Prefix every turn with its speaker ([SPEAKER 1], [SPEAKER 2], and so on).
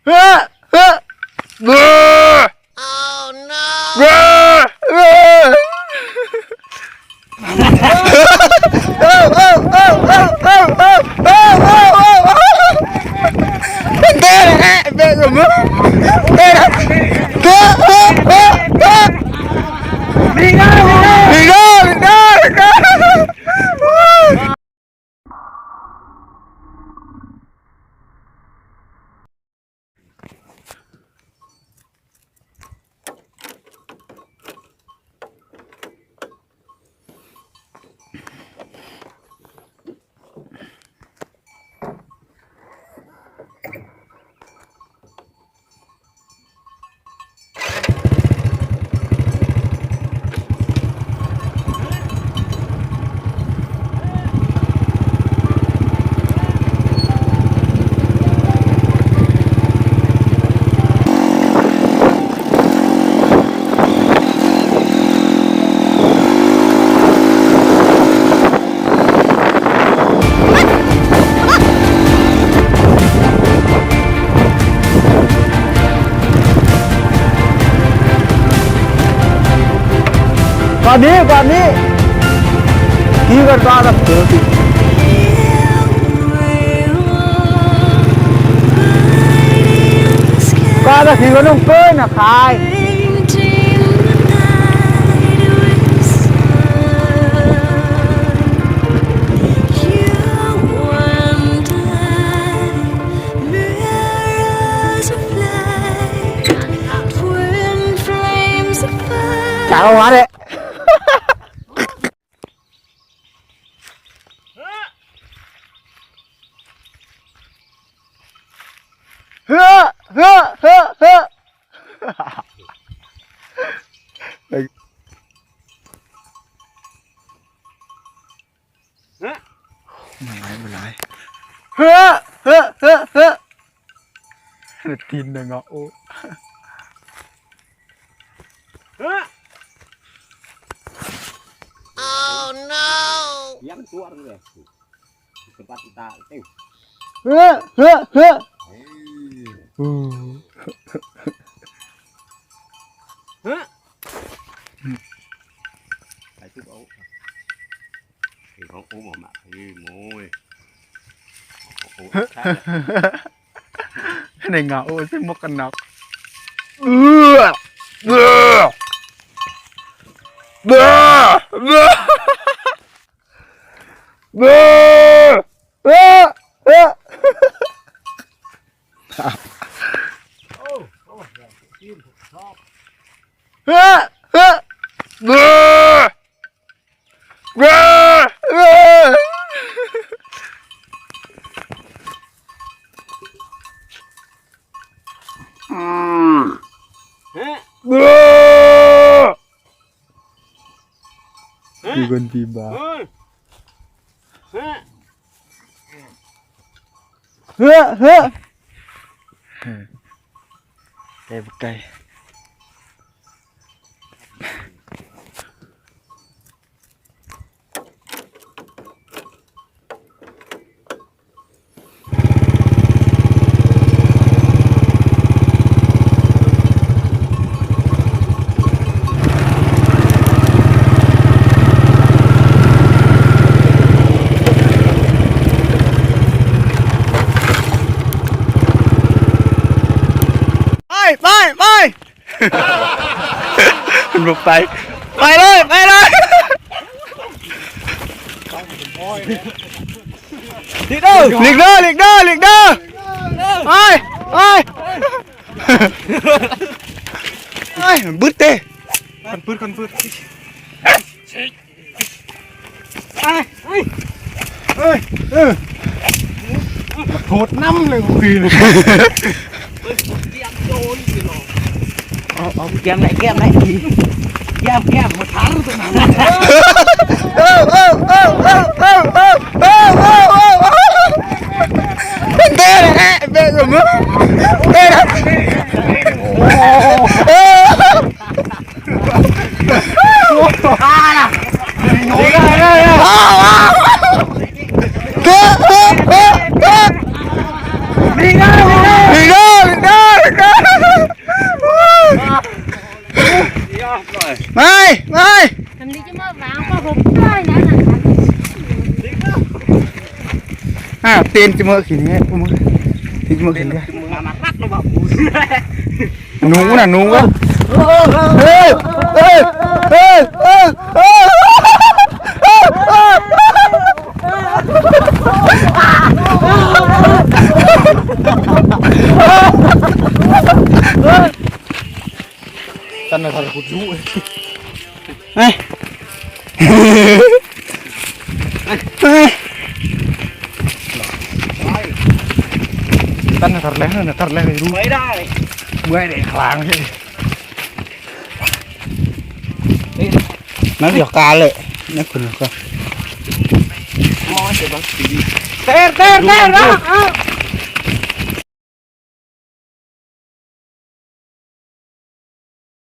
[SPEAKER 1] เฮ้อเฮ้อเบ้อ
[SPEAKER 2] Oh no
[SPEAKER 1] เบ้อเบ้อเต้นฮะเต้นกับมึงเต้นมีได้มีได้มีได้มีได้ก่อนนี้ที่กันก่อนนะเดี๋ยวสิก่อนนะที่กันต้องเกินนะคายจ่ายออกมาเลยเฮ้อเฮ้อเฮ้อเฮ้อไม่ไรเฮ้อเฮ้อเฮ้อเฮ้อตีนเด้งอ่ะโอ้เฮ้อ
[SPEAKER 2] Oh no
[SPEAKER 3] ยังตัวเลยสปัตตาเต้
[SPEAKER 1] เฮ้อเฮ้อเฮ้อ
[SPEAKER 3] ไปทุบเอาเขาโอ้หมอมาพี่โม้ย
[SPEAKER 1] ในเงาโอ้ยซึ่งมกกันนักเบ้อเบ้อเบ้อเบ้อเบ้อเฮ้อเฮ้อเบ้อเบ้อเบ้อเบ้อดีกันดีบ้าเฮ้อเฮ้อไก่ไก่ไปลุกไปเลยลีกเดอร์ไปบึ้ดเต้กันปืดโหดน้ำเลยคุยเลย
[SPEAKER 3] เอาแก้มไหนแก้มมาทานตรงนั้น
[SPEAKER 1] เต้เลยฮะเต้กับมึงเต้นะเ tiền cho mơ khỉ này thì mơ khỉ này
[SPEAKER 3] mà rắc nó vào
[SPEAKER 1] nú là nú á ê ê ê ê Tân là thật là hụt rũ này Tân là thật lén rũ
[SPEAKER 3] mấy đây
[SPEAKER 1] bữa để kháng chứ nó được ca lệ nó còn được không
[SPEAKER 3] món thì bác sĩ
[SPEAKER 1] tê đó